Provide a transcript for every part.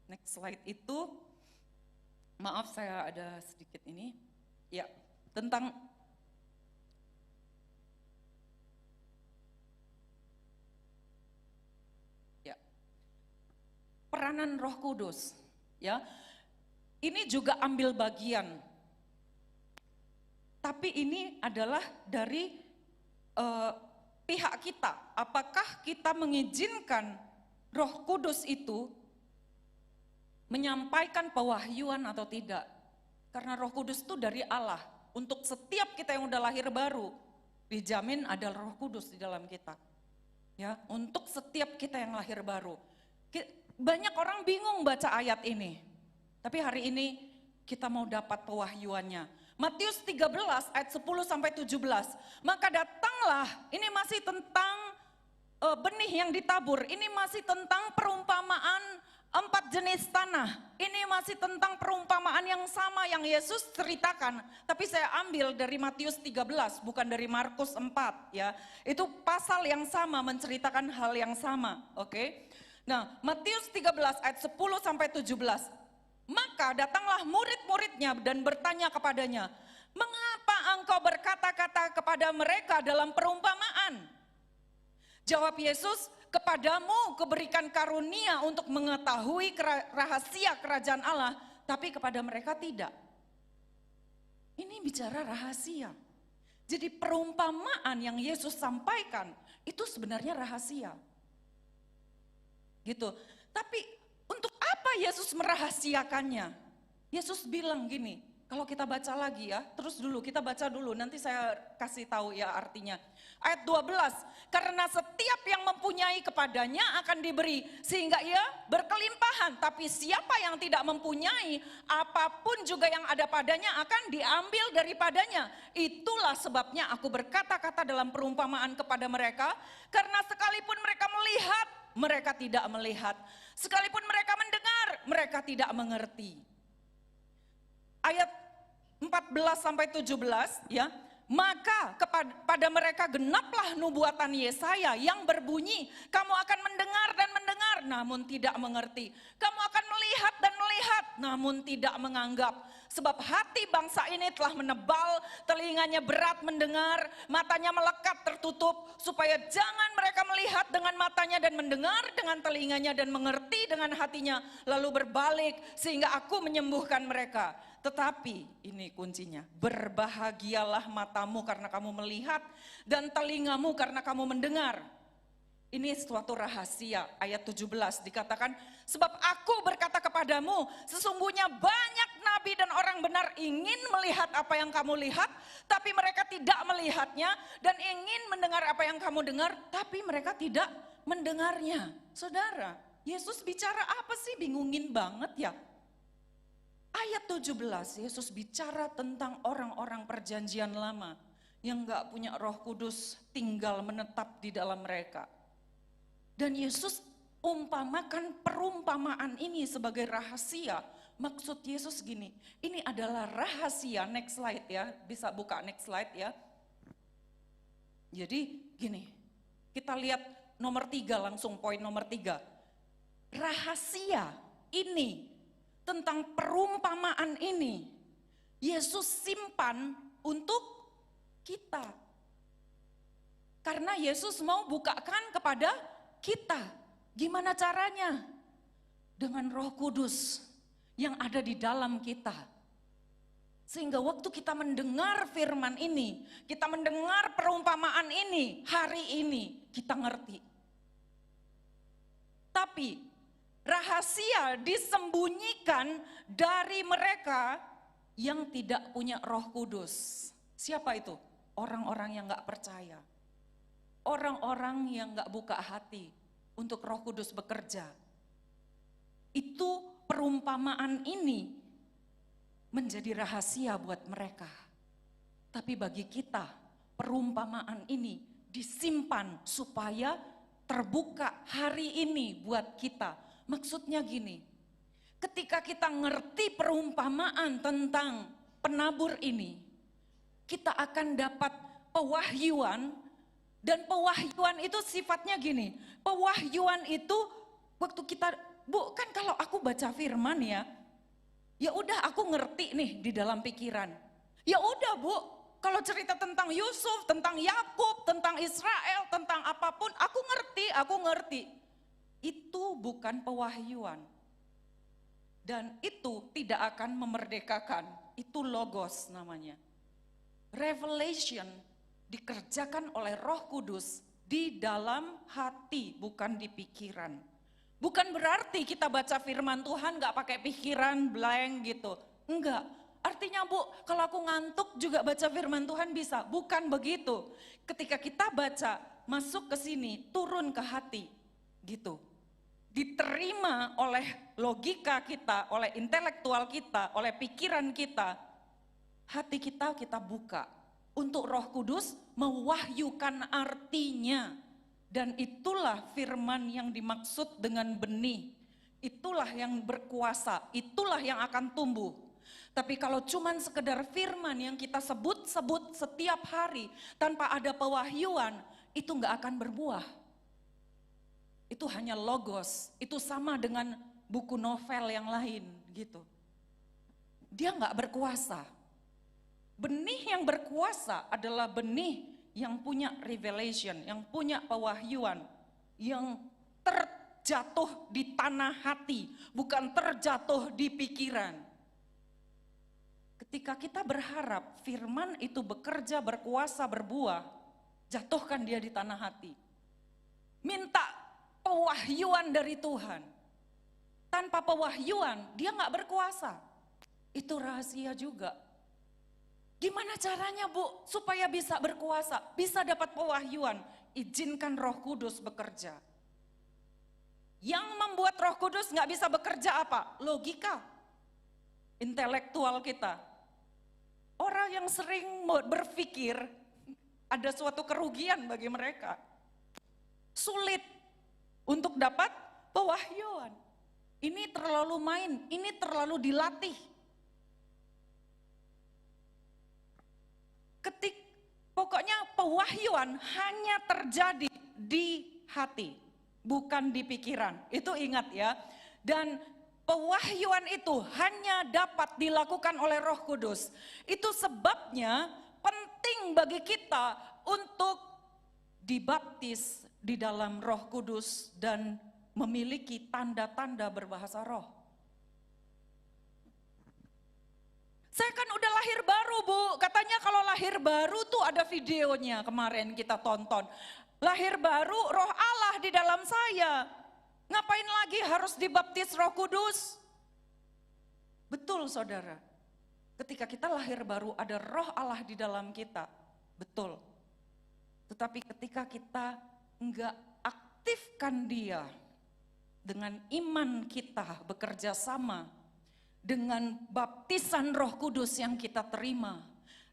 Next slide itu, maaf saya ada sedikit ini, ya tentang peranan Roh Kudus, ya. Ini juga ambil bagian. Tapi ini adalah dari pihak kita. Apakah kita mengizinkan Roh Kudus itu menyampaikan pewahyuan atau tidak? Karena Roh Kudus itu dari Allah. Untuk setiap kita yang udah lahir baru, dijamin ada Roh Kudus di dalam kita. Ya, untuk setiap kita yang lahir baru. Banyak orang bingung baca ayat ini. Tapi hari ini kita mau dapat pewahyuannya. Matius 13 ayat 10 sampai 17. Maka datanglah, ini masih tentang benih yang ditabur. Ini masih tentang perumpamaan 4 jenis tanah. Ini masih tentang perumpamaan yang sama yang Yesus ceritakan. Tapi saya ambil dari Matius 13, bukan dari Markus 4 ya. Itu pasal yang sama, menceritakan hal yang sama, oke? Nah, Matius 13 ayat 10 sampai 17. Maka datanglah murid-muridnya dan bertanya kepadanya, "Mengapa engkau berkata-kata kepada mereka dalam perumpamaan?" Jawab Yesus, "Kepadamu kuberikan karunia untuk mengetahui rahasia kerajaan Allah, tapi kepada mereka tidak." Ini bicara rahasia. Jadi perumpamaan yang Yesus sampaikan itu sebenarnya rahasia. Gitu. Tapi untuk apa Yesus merahasiakannya? Yesus bilang gini, kalau kita baca lagi ya, terus dulu kita baca dulu, nanti saya kasih tahu ya artinya. Ayat 12, karena setiap yang mempunyai kepadanya akan diberi, sehingga ia berkelimpahan. Tapi siapa yang tidak mempunyai, apapun juga yang ada padanya akan diambil daripadanya. Itulah sebabnya aku berkata-kata dalam perumpamaan kepada mereka, karena sekalipun mereka melihat, mereka tidak melihat. Sekalipun mereka mendengar, mereka tidak mengerti. Ayat 14 sampai 17 ya. Maka kepada mereka genaplah nubuatan Yesaya yang berbunyi, kamu akan mendengar dan mendengar namun tidak mengerti. Kamu akan melihat dan melihat namun tidak menganggap. Sebab hati bangsa ini telah menebal, telinganya berat mendengar, matanya melekat tertutup, supaya jangan mereka melihat dengan matanya dan mendengar dengan telinganya dan mengerti dengan hatinya, lalu berbalik sehingga aku menyembuhkan mereka. Tetapi ini kuncinya, berbahagialah matamu karena kamu melihat dan telingamu karena kamu mendengar. Ini suatu rahasia. Ayat 17 dikatakan, sebab aku berkata kepadamu, sesungguhnya banyak nabi dan orang benar ingin melihat apa yang kamu lihat, tapi mereka tidak melihatnya, dan ingin mendengar apa yang kamu dengar, tapi mereka tidak mendengarnya. Saudara, Yesus bicara apa sih? Bingungin banget ya. Ayat 17, Yesus bicara tentang orang-orang perjanjian lama yang gak punya Roh Kudus tinggal menetap di dalam mereka. Dan Yesus umpamakan perumpamaan ini sebagai rahasia. Maksud Yesus gini, ini adalah rahasia, next slide ya, bisa buka next slide ya. Jadi gini, kita lihat nomor 3 langsung, poin nomor 3. Rahasia ini, tentang perumpamaan ini, Yesus simpan untuk kita. Karena Yesus mau bukakan kepada kita. Gimana caranya? Dengan Roh Kudus yang ada di dalam kita. Sehingga waktu kita mendengar firman ini, kita mendengar perumpamaan ini, hari ini kita ngerti. Tapi rahasia disembunyikan dari mereka yang tidak punya Roh Kudus. Siapa itu? Orang-orang yang gak percaya. Orang-orang yang gak buka hati untuk Roh Kudus bekerja. Itu perumpamaan ini menjadi rahasia buat mereka. Tapi bagi kita, perumpamaan ini disimpan supaya terbuka hari ini buat kita. Maksudnya gini, ketika kita ngerti perumpamaan tentang penabur ini, kita akan dapat pewahyuan, dan pewahyuan itu sifatnya gini, pewahyuan itu waktu kita Bu, kan kalau aku baca firman ya udah aku ngerti nih di dalam pikiran. Ya udah Bu, kalau cerita tentang Yusuf, tentang Yakub, tentang Israel, tentang apapun, aku ngerti. Itu bukan pewahyuan. Dan itu tidak akan memerdekakan, itu logos namanya. Revelation dikerjakan oleh Roh Kudus di dalam hati, bukan di pikiran. Bukan berarti kita baca firman Tuhan gak pakai pikiran, blank gitu. Enggak, artinya Bu, kalau aku ngantuk juga baca firman Tuhan bisa. Bukan begitu. Ketika kita baca, masuk ke sini, turun ke hati, gitu. Diterima oleh logika kita, oleh intelektual kita, oleh pikiran kita. Hati kita buka untuk Roh Kudus mewahyukan artinya. Dan itulah firman yang dimaksud dengan benih. Itulah yang berkuasa, itulah yang akan tumbuh. Tapi kalau cuman sekedar firman yang kita sebut-sebut setiap hari tanpa ada pewahyuan, itu gak akan berbuah. Itu hanya logos, itu sama dengan buku novel yang lain gitu. Dia gak berkuasa. Benih yang berkuasa adalah benih yang punya revelation, yang punya pewahyuan, yang terjatuh di tanah hati, bukan terjatuh di pikiran. Ketika kita berharap firman itu bekerja, berkuasa, berbuah, jatuhkan dia di tanah hati. Minta pewahyuan dari Tuhan. Tanpa pewahyuan, dia gak berkuasa. Itu rahasia juga. Gimana caranya Bu, supaya bisa berkuasa, bisa dapat pewahyuan? Izinkan Roh Kudus bekerja. Yang membuat Roh Kudus gak bisa bekerja apa? Logika, intelektual kita. Orang yang sering berpikir, ada suatu kerugian bagi mereka. Sulit untuk dapat pewahyuan. Ini terlalu main, ini terlalu dilatih. Pokoknya pewahyuan hanya terjadi di hati, bukan di pikiran. Itu ingat ya. Dan pewahyuan itu hanya dapat dilakukan oleh Roh Kudus. Itu sebabnya penting bagi kita untuk dibaptis di dalam Roh Kudus dan memiliki tanda-tanda berbahasa roh. Saya kan udah lahir baru Bu, katanya kalau lahir baru tuh ada videonya kemarin kita tonton. Lahir baru roh Allah di dalam saya, ngapain lagi harus dibaptis Roh Kudus? Betul saudara, ketika kita lahir baru ada roh Allah di dalam kita, betul. Tetapi ketika kita enggak aktifkan dia, dengan iman kita bekerja sama, dengan baptisan Roh Kudus yang kita terima,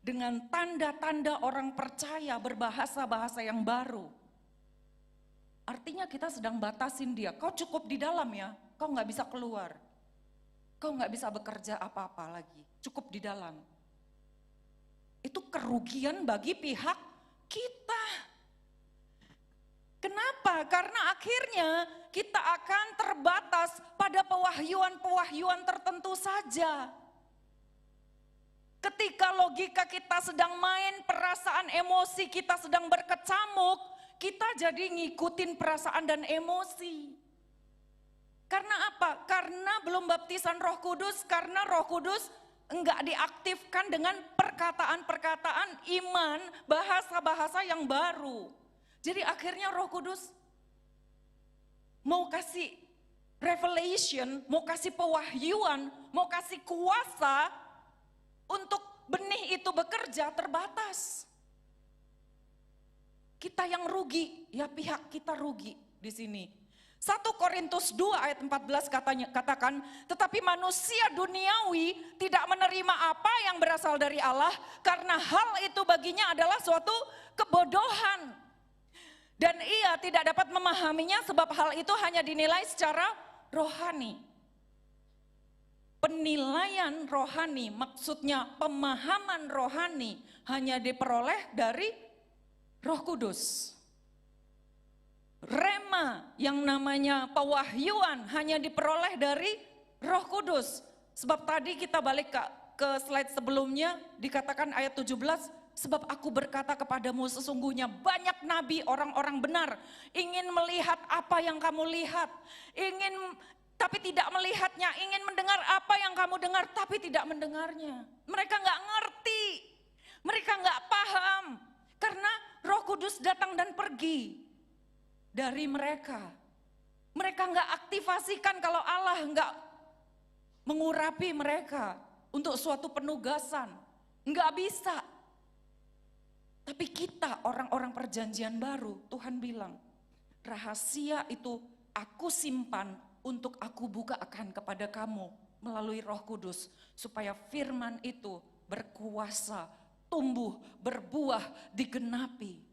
dengan tanda-tanda orang percaya berbahasa-bahasa yang baru. Artinya kita sedang batasin dia, kau cukup di dalam ya, kau gak bisa keluar. Kau gak bisa bekerja apa-apa lagi, cukup di dalam. Itu kerugian bagi pihak kita. Kenapa? Karena akhirnya kita akan terbatas pada pewahyuan-pewahyuan tertentu saja. Ketika logika kita sedang main, perasaan emosi kita sedang berkecamuk, kita jadi ngikutin perasaan dan emosi. Karena apa? Karena belum baptisan Roh Kudus, karena Roh Kudus enggak diaktifkan dengan perkataan-perkataan iman, bahasa-bahasa yang baru. Jadi akhirnya Roh Kudus mau kasih revelation, mau kasih pewahyuan, mau kasih kuasa untuk benih itu bekerja terbatas. Kita yang rugi, ya pihak kita rugi di sini. 1 Korintus 2 ayat 14 katakan, tetapi manusia duniawi tidak menerima apa yang berasal dari Allah karena hal itu baginya adalah suatu kebodohan. Dan ia tidak dapat memahaminya sebab hal itu hanya dinilai secara rohani. Penilaian rohani, maksudnya pemahaman rohani hanya diperoleh dari Roh Kudus. rema yang namanya pewahyuan hanya diperoleh dari Roh Kudus. Sebab tadi kita balik ke slide sebelumnya, dikatakan ayat 17, sebab aku berkata kepadamu sesungguhnya banyak nabi, orang-orang benar, ingin melihat apa yang kamu lihat, tapi tidak melihatnya, ingin mendengar apa yang kamu dengar, tapi tidak mendengarnya. Mereka nggak ngerti, mereka nggak paham, karena Roh Kudus datang dan pergi dari mereka. Mereka nggak aktivasikan kalau Allah nggak mengurapi mereka untuk suatu penugasan. Nggak bisa. Tapi kita orang-orang perjanjian baru, Tuhan bilang, rahasia itu aku simpan untuk aku bukakan kepada kamu melalui Roh Kudus. Supaya firman itu berkuasa, tumbuh, berbuah, digenapi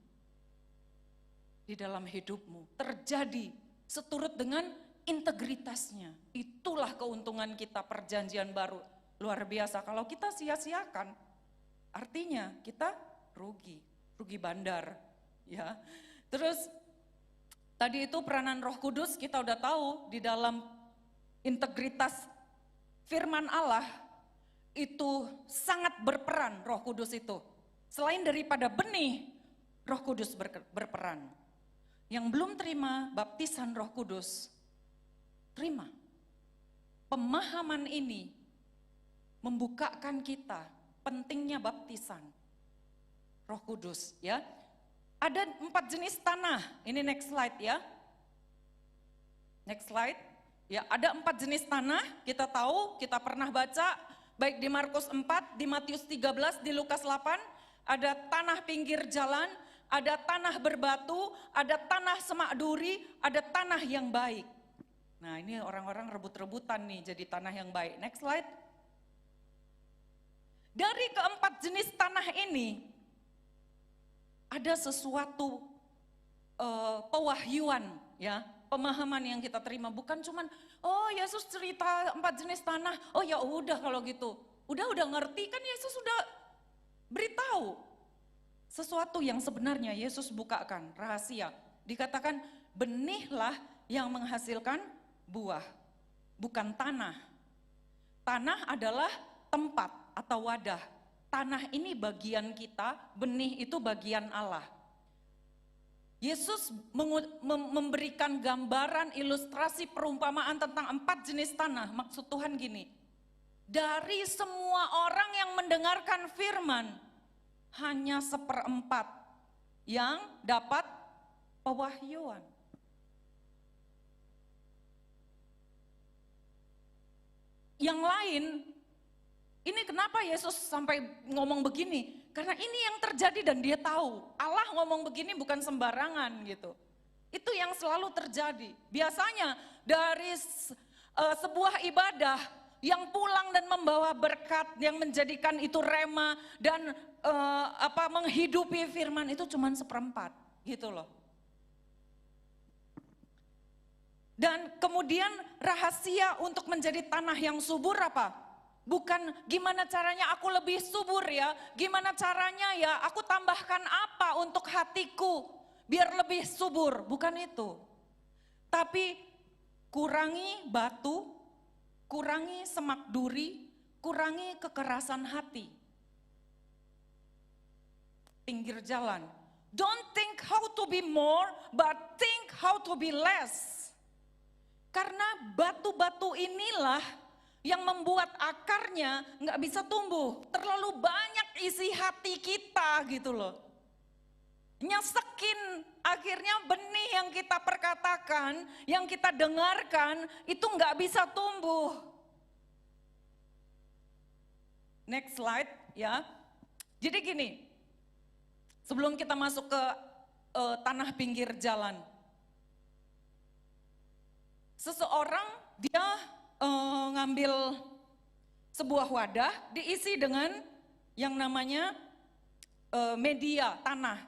di dalam hidupmu, terjadi seturut dengan integritasnya. Itulah keuntungan kita perjanjian baru, luar biasa. Kalau kita sia-siakan, artinya kita rugi bandar, ya. Terus tadi itu peranan Roh Kudus kita udah tahu di dalam integritas firman Allah itu sangat berperan Roh Kudus itu. Selain daripada benih, Roh Kudus berperan. Yang belum terima baptisan Roh Kudus, terima. Pemahaman ini membukakan kita pentingnya baptisan Roh Kudus, ya. Ada 4 jenis tanah. Ini next slide ya. Next slide. Ya, ada 4 jenis tanah. Kita tahu, kita pernah baca baik di Markus 4, di Matius 13, di Lukas 8, ada tanah pinggir jalan, ada tanah berbatu, ada tanah semak duri, ada tanah yang baik. Nah, ini orang-orang rebut-rebutan nih jadi tanah yang baik. Next slide. Dari keempat jenis tanah ini, ada sesuatu pewahyuan, ya, pemahaman yang kita terima. Bukan cuman, oh Yesus cerita 4 jenis tanah, oh ya udah kalau gitu. Udah ngerti kan, Yesus sudah beritahu. Sesuatu yang sebenarnya Yesus bukakan, rahasia. Dikatakan benihlah yang menghasilkan buah, bukan tanah. Tanah adalah tempat atau wadah. Tanah ini bagian kita, benih itu bagian Allah. Yesus memberikan gambaran, ilustrasi, perumpamaan tentang 4 jenis tanah. Maksud Tuhan gini, dari semua orang yang mendengarkan firman, hanya 1/4 yang dapat pewahyuan. Yang lain, ini kenapa Yesus sampai ngomong begini? Karena ini yang terjadi dan dia tahu. Allah ngomong begini bukan sembarangan gitu. Itu yang selalu terjadi. Biasanya dari sebuah ibadah yang pulang dan membawa berkat, yang menjadikan itu rema dan menghidupi firman itu cuma 1/4 gitu loh. Dan kemudian rahasia untuk menjadi tanah yang subur apa? Bukan gimana caranya aku lebih subur ya, gimana caranya ya aku tambahkan apa untuk hatiku biar lebih subur, bukan itu. Tapi kurangi batu, kurangi semak duri, kurangi kekerasan hati. Pinggir jalan. Don't think how to be more, but think how to be less. Karena batu-batu inilah yang membuat akarnya nggak bisa tumbuh. Terlalu banyak isi hati kita gitu loh. Nyesekin, akhirnya benih yang kita perkatakan, yang kita dengarkan itu nggak bisa tumbuh. Next slide ya. Jadi gini, sebelum kita masuk ke tanah pinggir jalan. Seseorang dia ngambil sebuah wadah diisi dengan yang namanya media tanah,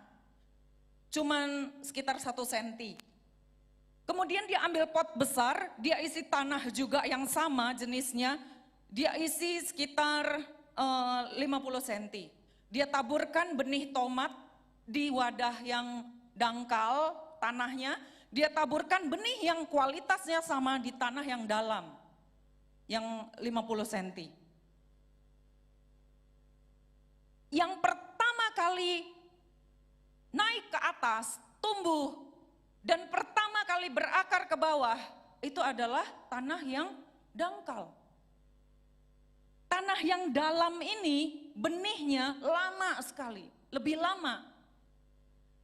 cuman sekitar 1 cm. Kemudian dia ambil pot besar, dia isi tanah juga yang sama jenisnya, dia isi sekitar 50 cm. Dia taburkan benih tomat di wadah yang dangkal tanahnya, dia taburkan benih yang kualitasnya sama di tanah yang dalam, yang 50 cm. Yang pertama kali naik ke atas, tumbuh, dan pertama kali berakar ke bawah, itu adalah tanah yang dangkal. Tanah yang dalam ini benihnya lama sekali, lebih lama.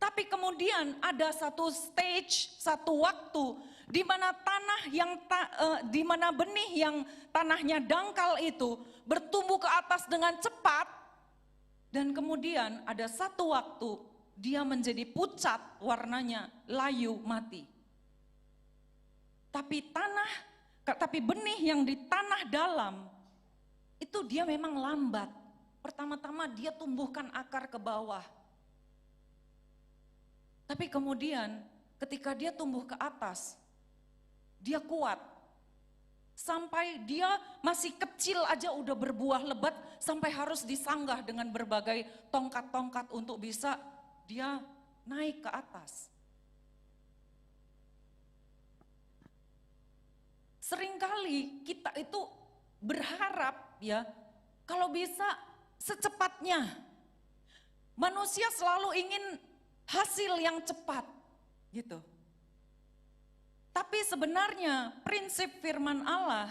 Tapi kemudian ada satu stage, satu waktu di mana di mana benih yang tanahnya dangkal itu bertumbuh ke atas dengan cepat, dan kemudian ada satu waktu dia menjadi pucat warnanya, layu, mati. Tapi benih yang di tanah dalam itu dia memang lambat. Pertama-tama dia tumbuhkan akar ke bawah. Tapi kemudian ketika dia tumbuh ke atas, dia kuat. Sampai dia masih kecil aja udah berbuah lebat, sampai harus disanggah dengan berbagai tongkat-tongkat untuk bisa dia naik ke atas. Seringkali kita itu berharap ya, kalau bisa secepatnya. Manusia selalu ingin hasil yang cepat gitu. Tapi sebenarnya prinsip firman Allah,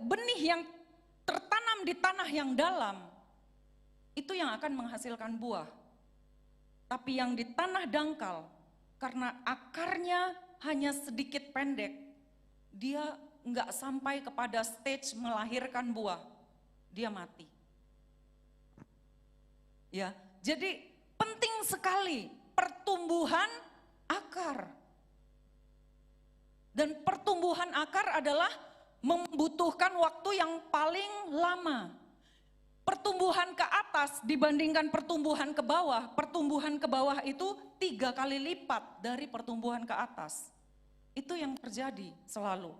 benih yang tertanam di tanah yang dalam, itu yang akan menghasilkan buah. Tapi yang di tanah dangkal, karena akarnya hanya sedikit pendek, dia nggak sampai kepada stage melahirkan buah, dia mati. Ya, jadi penting sekali pertumbuhan akar. Dan pertumbuhan akar adalah membutuhkan waktu yang paling lama. Pertumbuhan ke atas dibandingkan pertumbuhan ke bawah itu 3 kali lipat dari pertumbuhan ke atas. Itu yang terjadi selalu.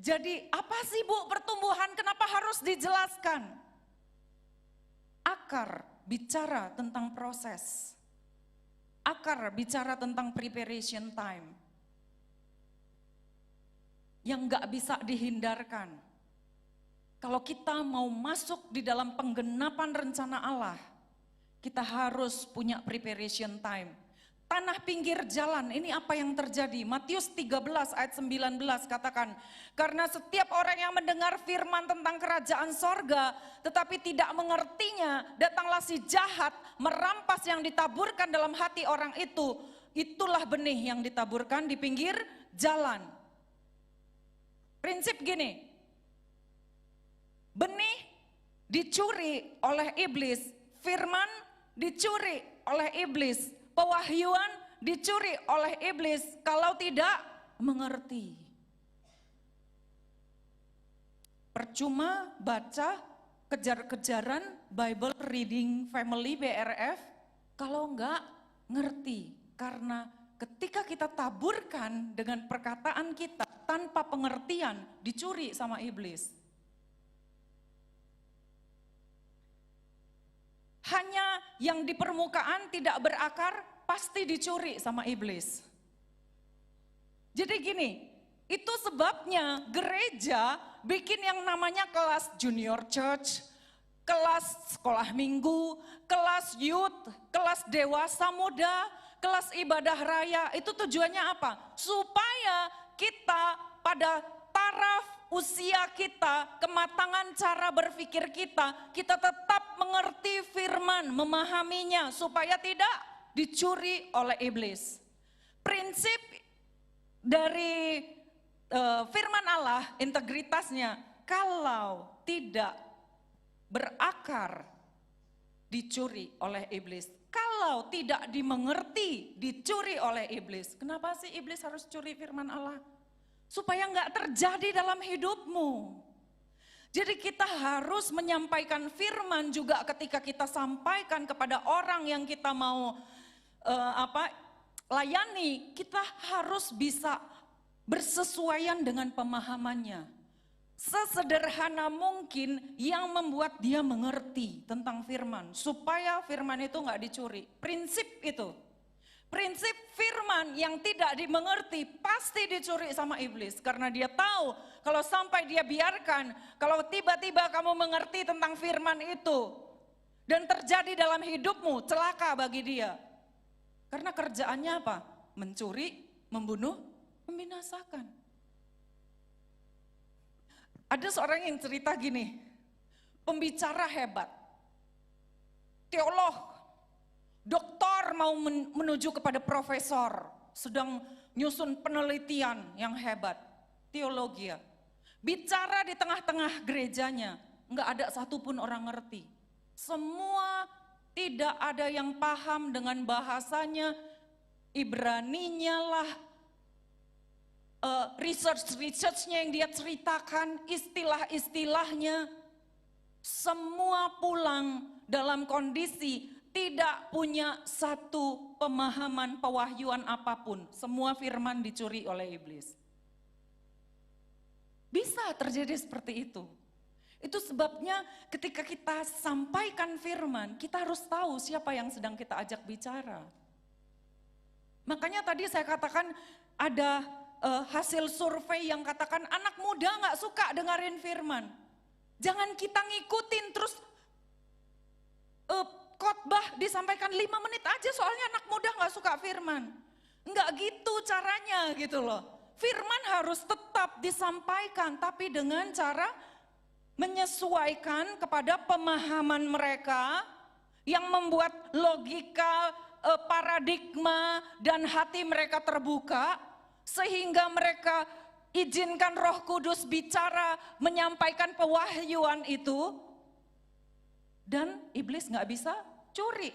Jadi apa sih Bu pertumbuhan, kenapa harus dijelaskan? Akar bicara tentang proses. Akar bicara tentang preparation time. Yang gak bisa dihindarkan. Kalau kita mau masuk di dalam penggenapan rencana Allah, kita harus punya preparation time. Tanah pinggir jalan, ini apa yang terjadi? Matius 13 ayat 19 katakan, karena setiap orang yang mendengar firman tentang kerajaan sorga, tetapi tidak mengertinya, datanglah si jahat, merampas yang ditaburkan dalam hati orang itu. Itulah benih yang ditaburkan di pinggir jalan. Prinsip gini, benih dicuri oleh iblis, firman dicuri oleh iblis, pewahyuan dicuri oleh iblis kalau tidak mengerti. Percuma baca kejar-kejaran Bible Reading Family BRF kalau enggak ngerti. Karena ketika kita taburkan dengan perkataan kita tanpa pengertian, dicuri sama iblis. Hanya yang di permukaan tidak berakar, pasti dicuri sama iblis. Jadi gini, itu sebabnya gereja bikin yang namanya kelas junior church, kelas sekolah minggu, kelas youth, kelas dewasa muda, kelas ibadah raya. Itu tujuannya apa? Supaya kita pada taraf usia kita, kematangan cara berpikir kita tetap mengerti firman, memahaminya supaya tidak dicuri oleh iblis. Prinsip dari firman Allah, integritasnya, kalau tidak berakar, dicuri oleh iblis. Kalau tidak dimengerti, dicuri oleh iblis. Kenapa sih iblis harus curi firman Allah? Supaya nggak terjadi dalam hidupmu. Jadi kita harus menyampaikan firman juga ketika kita sampaikan kepada orang yang kita mau layani, kita harus bisa bersesuaian dengan pemahamannya. sesederhana mungkin yang membuat dia mengerti tentang firman. Supaya firman itu nggak dicuri. Prinsip itu. Prinsip firman yang tidak dimengerti pasti dicuri sama iblis. Karena dia tahu kalau sampai dia biarkan, kalau tiba-tiba kamu mengerti tentang firman itu dan terjadi dalam hidupmu, celaka bagi dia. Karena kerjaannya apa? Mencuri, membunuh, membinasakan. Ada seorang yang cerita gini, pembicara hebat, teolog, doktor mau menuju kepada profesor, sedang nyusun penelitian yang hebat, teologi ya. Bicara di tengah-tengah gerejanya, nggak ada satupun orang ngerti. Semua tidak ada yang paham dengan bahasanya, Ibraninya lah, research-nya yang dia ceritakan, istilah-istilahnya, semua pulang dalam kondisi tidak punya satu pemahaman pewahyuan apapun. Semua firman dicuri oleh iblis. Bisa terjadi seperti itu. Itu sebabnya ketika kita sampaikan firman, kita harus tahu siapa yang sedang kita ajak bicara. Makanya tadi saya katakan ada hasil survei yang katakan anak muda gak suka dengerin firman. Jangan kita ngikutin terus khotbah disampaikan 5 menit aja soalnya anak muda gak suka firman. Enggak gitu caranya gitu loh. Firman harus tetap disampaikan tapi dengan cara menyesuaikan kepada pemahaman mereka yang membuat logika, paradigma dan hati mereka terbuka sehingga mereka izinkan Roh Kudus bicara menyampaikan pewahyuan itu. Dan iblis gak bisa curi.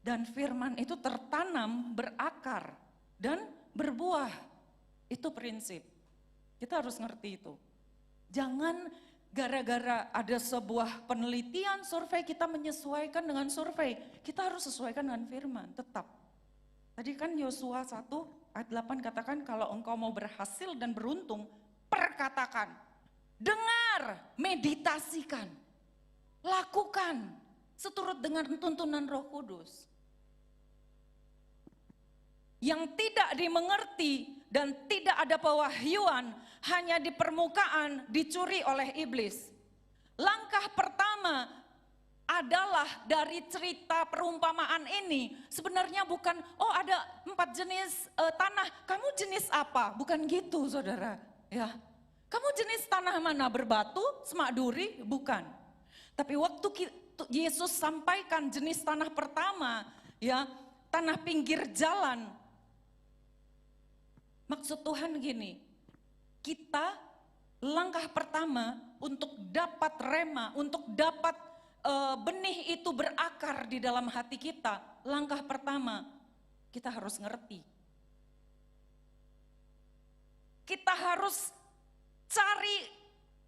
Dan firman itu tertanam, berakar, dan berbuah. Itu prinsip. Kita harus ngerti itu. Jangan gara-gara ada sebuah penelitian, survei, kita menyesuaikan dengan survei. Kita harus sesuaikan dengan firman, tetap. Tadi kan Yosua 1 ayat 8 katakan kalau engkau mau berhasil dan beruntung, perkatakan, dengar, meditasikan. Lakukan seturut dengan tuntunan Roh Kudus. Yang tidak dimengerti dan tidak ada pewahyuan hanya di permukaan dicuri oleh iblis. Langkah pertama adalah dari cerita perumpamaan ini sebenarnya bukan ada 4 jenis tanah, kamu jenis apa? Bukan gitu saudara ya. Kamu jenis tanah mana? Berbatu, semak duri? Bukan. Tapi waktu Yesus sampaikan jenis tanah pertama, ya, tanah pinggir jalan. Maksud Tuhan gini, kita langkah pertama untuk dapat rema, untuk dapat benih itu berakar di dalam hati kita. Langkah pertama, kita harus ngerti. Kita harus cari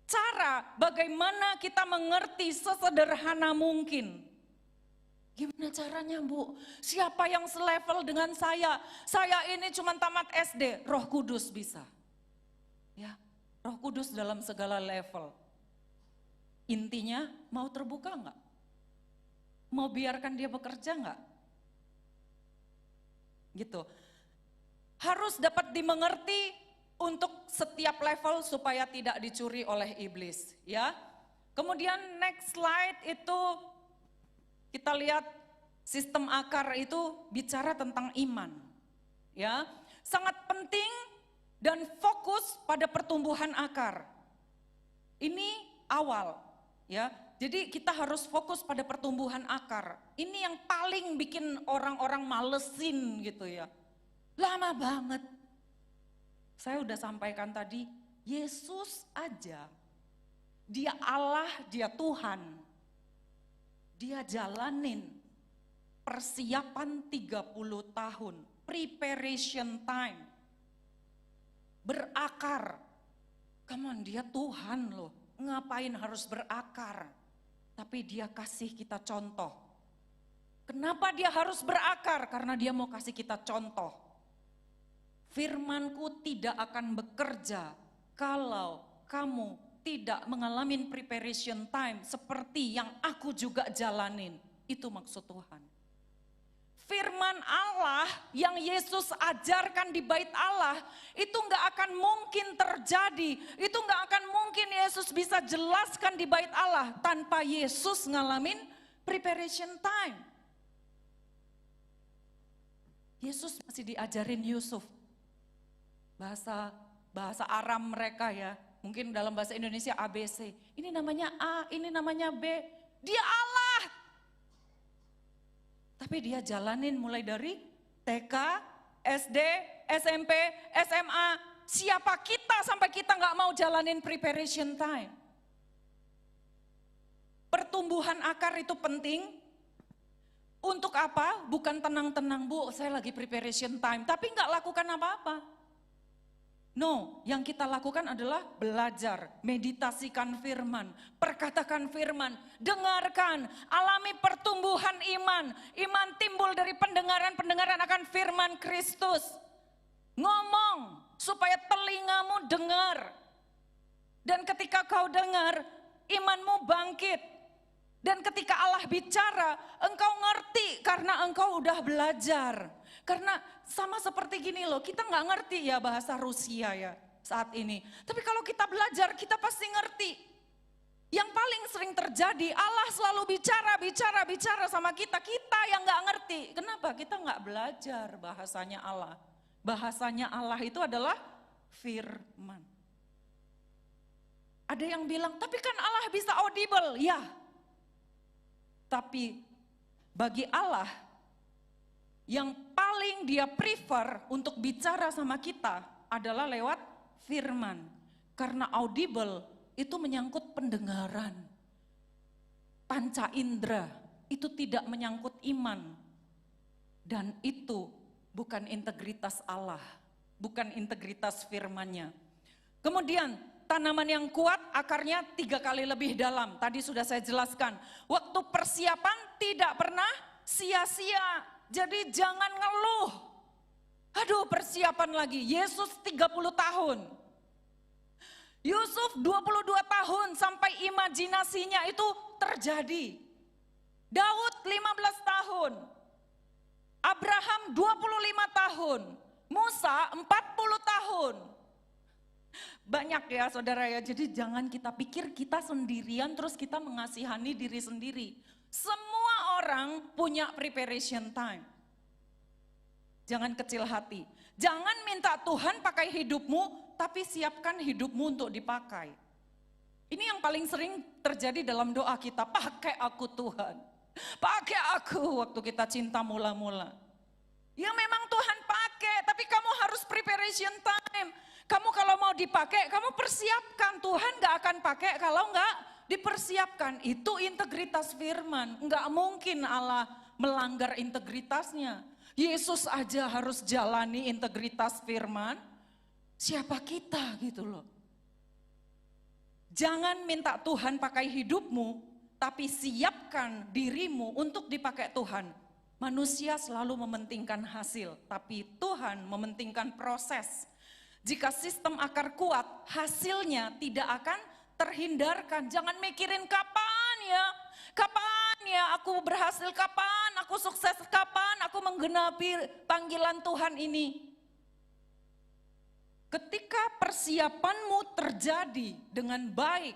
cara bagaimana kita mengerti sesederhana mungkin. Gimana caranya Bu? Siapa yang selevel dengan saya? Saya ini cuma tamat SD, Roh Kudus bisa. Ya, Roh Kudus dalam segala level. Intinya mau terbuka enggak? Mau biarkan dia bekerja enggak? Gitu. Harus dapat dimengerti untuk setiap level supaya tidak dicuri oleh iblis, ya. Kemudian next slide itu kita lihat sistem akar itu bicara tentang iman, ya. Sangat penting dan fokus pada pertumbuhan akar. Ini awal, ya. Jadi kita harus fokus pada pertumbuhan akar. Ini yang paling bikin orang-orang malesin gitu ya. Lama banget. Saya udah sampaikan tadi, Yesus aja, dia Allah, dia Tuhan. Dia jalanin persiapan 30 tahun, preparation time. Berakar. Come on, dia Tuhan loh, ngapain harus berakar? Tapi dia kasih kita contoh. Kenapa dia harus berakar? Karena dia mau kasih kita contoh. Firmanku tidak akan bekerja kalau kamu tidak mengalami preparation time seperti yang aku juga jalanin. Itu maksud Tuhan. Firman Allah yang Yesus ajarkan di bait Allah itu nggak akan mungkin terjadi. Itu nggak akan mungkin Yesus bisa jelaskan di bait Allah tanpa Yesus ngalamin preparation time. Yesus masih diajarin Yusuf. Bahasa Aram mereka ya. Mungkin dalam bahasa Indonesia ABC. Ini namanya A, ini namanya B. Dia Allah. Tapi dia jalanin mulai dari TK, SD, SMP, SMA. Siapa kita sampai kita nggak mau jalanin preparation time? Pertumbuhan akar itu penting. Untuk apa? Bukan tenang-tenang, Bu, saya lagi preparation time. Tapi nggak lakukan apa-apa. No, yang kita lakukan adalah belajar, meditasikan firman, perkatakan firman, dengarkan, alami pertumbuhan iman. Iman timbul dari pendengaran akan firman Kristus. Ngomong supaya telingamu dengar. Dan ketika kau dengar, imanmu bangkit. Dan ketika Allah bicara, engkau ngerti karena engkau udah belajar. Karena sama seperti gini loh, kita nggak ngerti ya bahasa Rusia ya saat ini. Tapi kalau kita belajar, kita pasti ngerti. Yang paling sering terjadi, Allah selalu bicara sama kita. Kita yang nggak ngerti. Kenapa? Kita nggak belajar bahasanya Allah. Bahasanya Allah itu adalah firman. Ada yang bilang, tapi kan Allah bisa audible. Ya, tapi bagi Allah, yang paling dia prefer untuk bicara sama kita adalah lewat firman. Karena audible itu menyangkut pendengaran. Panca indera itu tidak menyangkut iman. Dan itu bukan integritas Allah, bukan integritas firman-Nya. Kemudian tanaman yang kuat akarnya 3 kali lebih dalam. Tadi sudah saya jelaskan. Waktu persiapan tidak pernah sia-sia. Jadi jangan ngeluh. Aduh, persiapan lagi. Yesus 30 tahun. Yusuf 22 tahun sampai imajinasinya itu terjadi. Daud 15 tahun. Abraham 25 tahun. Musa 40 tahun. Banyak ya saudara ya, jadi jangan kita pikir kita sendirian terus kita mengasihani diri sendiri. Semua orang punya preparation time. Jangan kecil hati. Jangan minta Tuhan pakai hidupmu, tapi siapkan hidupmu untuk dipakai. Ini yang paling sering terjadi dalam doa kita, pakai aku Tuhan. Pakai aku waktu kita cinta mula-mula. Ya memang Tuhan pakai, tapi kamu harus preparation time. Kamu kalau mau dipakai, kamu persiapkan. Tuhan gak akan pakai kalau gak dipersiapkan. Itu integritas firman. Gak mungkin Allah melanggar integritasnya. Yesus aja harus jalani integritas firman. Siapa kita gitu loh. Jangan minta Tuhan pakai hidupmu, tapi siapkan dirimu untuk dipakai Tuhan. Manusia selalu mementingkan hasil, tapi Tuhan mementingkan proses. Jika sistem akar kuat, hasilnya tidak akan terhindarkan. Jangan mikirin kapan ya aku berhasil, kapan aku sukses, kapan aku menggenapi panggilan Tuhan ini. Ketika persiapanmu terjadi dengan baik,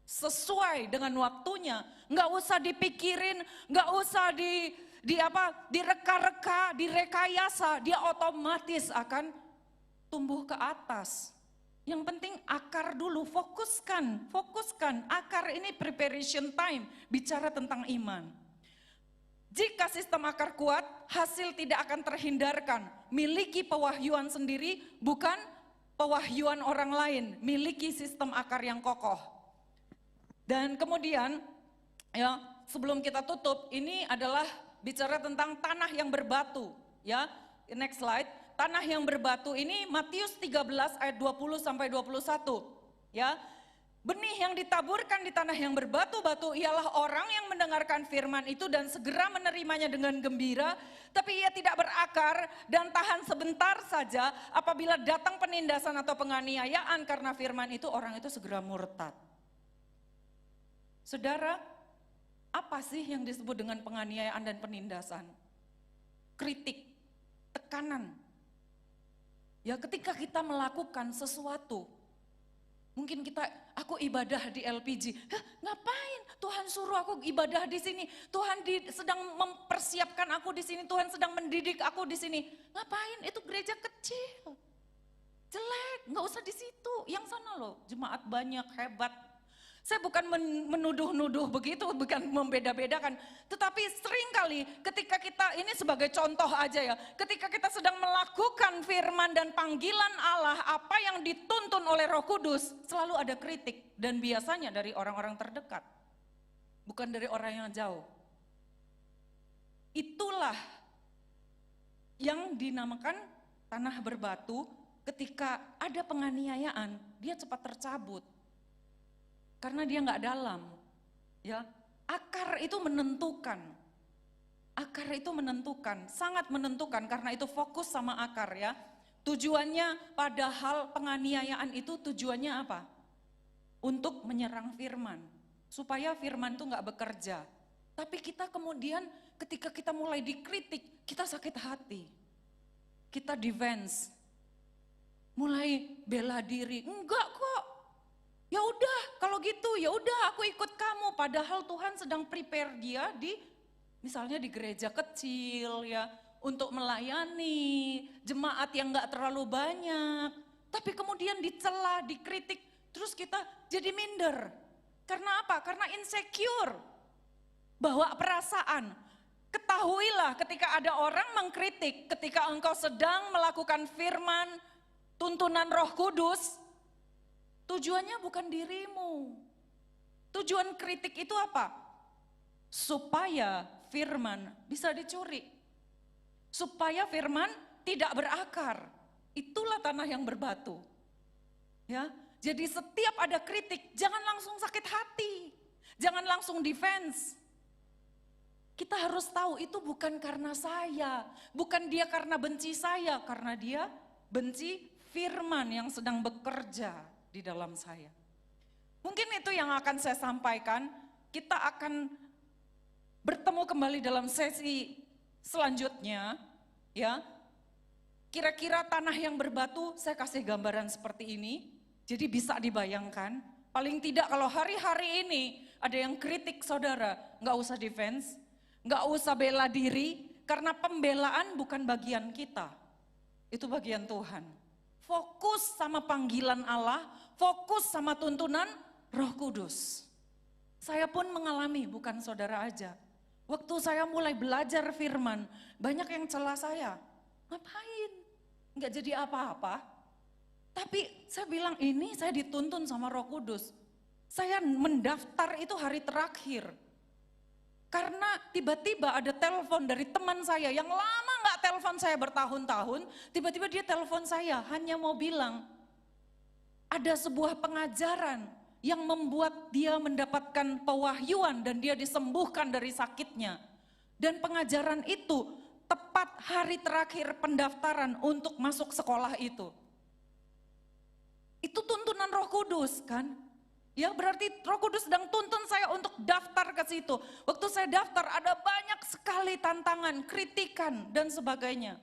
sesuai dengan waktunya, nggak usah dipikirin, nggak usah direka-reka, direkayasa, dia otomatis akan tumbuh ke atas. Yang penting akar dulu, fokuskan akar ini preparation time, bicara tentang iman. Jika sistem akar kuat, hasil tidak akan terhindarkan. Miliki pewahyuan sendiri, bukan pewahyuan orang lain. Miliki sistem akar yang kokoh. Dan kemudian, ya sebelum kita tutup, ini adalah bicara tentang tanah yang berbatu. Ya, next slide. Tanah yang berbatu ini Matius 13 ayat 20 sampai 21. Ya. Benih yang ditaburkan di tanah yang berbatu-batu ialah orang yang mendengarkan firman itu dan segera menerimanya dengan gembira, tapi ia tidak berakar dan tahan sebentar saja. Apabila datang penindasan atau penganiayaan karena firman itu, orang itu segera murtad. Saudara, apa sih yang disebut dengan penganiayaan dan penindasan? Kritik, tekanan. Ya, ketika kita melakukan sesuatu, mungkin aku ibadah di LPG. Hah, ngapain? Tuhan suruh aku ibadah di sini. Tuhan sedang mempersiapkan aku di sini. Tuhan sedang mendidik aku di sini. Ngapain? Itu gereja kecil. Jelek, nggak usah di situ. Yang sana loh, jemaat banyak, hebat. Saya bukan menuduh-nuduh begitu, bukan membeda-bedakan. Tetapi seringkali ketika kita, ini sebagai contoh aja ya, ketika kita sedang melakukan firman dan panggilan Allah, apa yang dituntun oleh Roh Kudus, selalu ada kritik. Dan biasanya dari orang-orang terdekat, bukan dari orang yang jauh. Itulah yang dinamakan tanah berbatu. Ketika ada penganiayaan, dia cepat tercabut. Karena dia nggak dalam, ya. Akar itu menentukan, sangat menentukan karena itu fokus sama akar ya. Tujuannya padahal penganiayaan itu tujuannya apa? Untuk menyerang firman, supaya firman itu nggak bekerja. Tapi kita kemudian ketika kita mulai dikritik, kita sakit hati, kita defense, mulai bela diri, enggak kok. Ya udah, kalau gitu ya udah aku ikut kamu. Padahal Tuhan sedang prepare dia misalnya di gereja kecil ya, untuk melayani jemaat yang nggak terlalu banyak. Tapi kemudian dicela, dikritik, terus kita jadi minder. Karena apa? Karena insecure, bawa perasaan. Ketahuilah ketika ada orang mengkritik, ketika engkau sedang melakukan firman, tuntunan Roh Kudus, tujuannya bukan dirimu. Tujuan kritik itu apa? Supaya firman bisa dicuri. Supaya firman tidak berakar. Itulah tanah yang berbatu. Ya, jadi setiap ada kritik, jangan langsung sakit hati. Jangan langsung defense. Kita harus tahu itu bukan karena saya, bukan dia karena benci saya, karena dia benci firman yang sedang bekerja di dalam saya. Mungkin itu yang akan saya sampaikan. Kita akan bertemu kembali dalam sesi selanjutnya, ya. Kira-kira tanah yang berbatu, saya kasih gambaran seperti ini. Jadi bisa dibayangkan, paling tidak kalau hari-hari ini ada yang kritik saudara, nggak usah defense, nggak usah bela diri, karena pembelaan bukan bagian kita, itu bagian Tuhan. Fokus sama panggilan Allah, fokus sama tuntunan Roh Kudus. Saya pun mengalami, bukan saudara aja. Waktu saya mulai belajar firman, banyak yang celah saya. Ngapain? Nggak jadi apa-apa. Tapi saya bilang ini saya dituntun sama Roh Kudus. Saya mendaftar itu hari terakhir. Karena tiba-tiba ada telepon dari teman saya yang lama nggak telepon saya bertahun-tahun, tiba-tiba dia telepon saya hanya mau bilang, ada sebuah pengajaran yang membuat dia mendapatkan pewahyuan dan dia disembuhkan dari sakitnya. Dan pengajaran itu tepat hari terakhir pendaftaran untuk masuk sekolah itu. Itu tuntunan Roh Kudus kan? Ya berarti Roh Kudus sedang tuntun saya untuk daftar ke situ. Waktu saya daftar ada banyak sekali tantangan, kritikan dan sebagainya.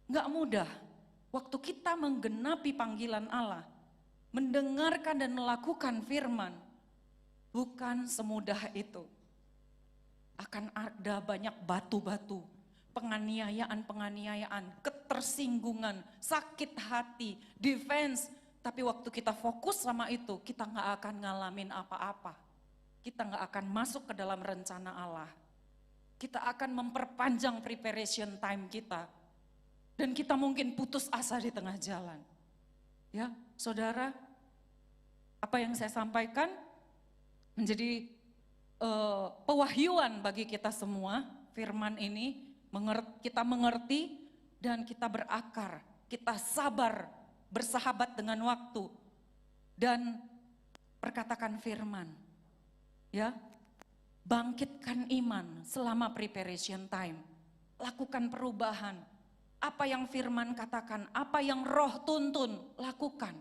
Nggak mudah. Waktu kita menggenapi panggilan Allah, mendengarkan dan melakukan firman, bukan semudah itu. Akan ada banyak batu-batu, penganiayaan, ketersinggungan, sakit hati, defense. Tapi waktu kita fokus sama itu, kita nggak akan ngalamin apa-apa. Kita nggak akan masuk ke dalam rencana Allah. Kita akan memperpanjang preparation time kita. Dan kita mungkin putus asa di tengah jalan. Ya, saudara, apa yang saya sampaikan menjadi pewahyuan bagi kita semua. Firman ini kita mengerti dan kita berakar, kita sabar, bersahabat dengan waktu dan perkatakan firman. Ya. Bangkitkan iman selama preparation time. Lakukan perubahan. Apa yang firman katakan, apa yang Roh tuntun, lakukan.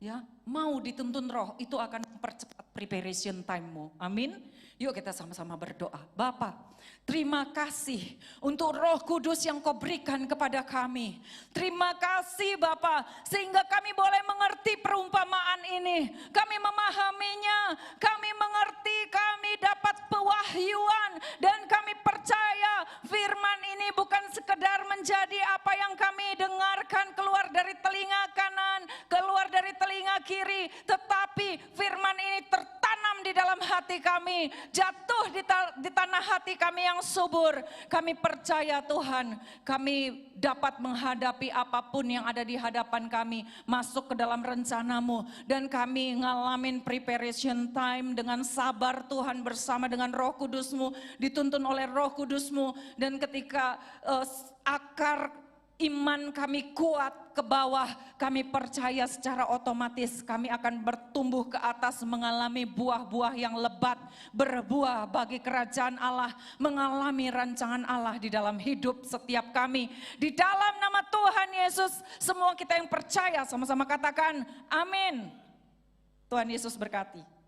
ya, mau dituntun roh, itu akan mempercepat preparation time-mu. Amin. Yuk kita sama-sama berdoa. Bapa, terima kasih untuk Roh Kudus yang Kau berikan kepada kami. Terima kasih Bapa, sehingga kami boleh mengerti perumpamaan ini. Kami memahaminya, kami mengerti, kami dapat pewahyuan, dan kami percaya firman ini bukan sekedar menjadi apa yang kami dengarkan keluar dari telinga kanan, keluar dari telinga kiri, tetapi firman ini tertanam di dalam hati kami, jatuh di tanah hati kami yang subur. Kami percaya Tuhan, kami dapat menghadapi apapun yang ada di hadapan kami, masuk ke dalam rencana-Mu, dan kami ngalamin preparation time dengan sabar Tuhan, bersama dengan Roh Kudus-Mu, dituntun oleh Roh Kudus-Mu, dan ketika akar iman kami kuat ke bawah, kami percaya secara otomatis kami akan bertumbuh ke atas, mengalami buah-buah yang lebat, berbuah bagi kerajaan Allah, mengalami rancangan Allah di dalam hidup setiap kami. Di dalam nama Tuhan Yesus, semua kita yang percaya sama-sama katakan amin. Tuhan Yesus berkati.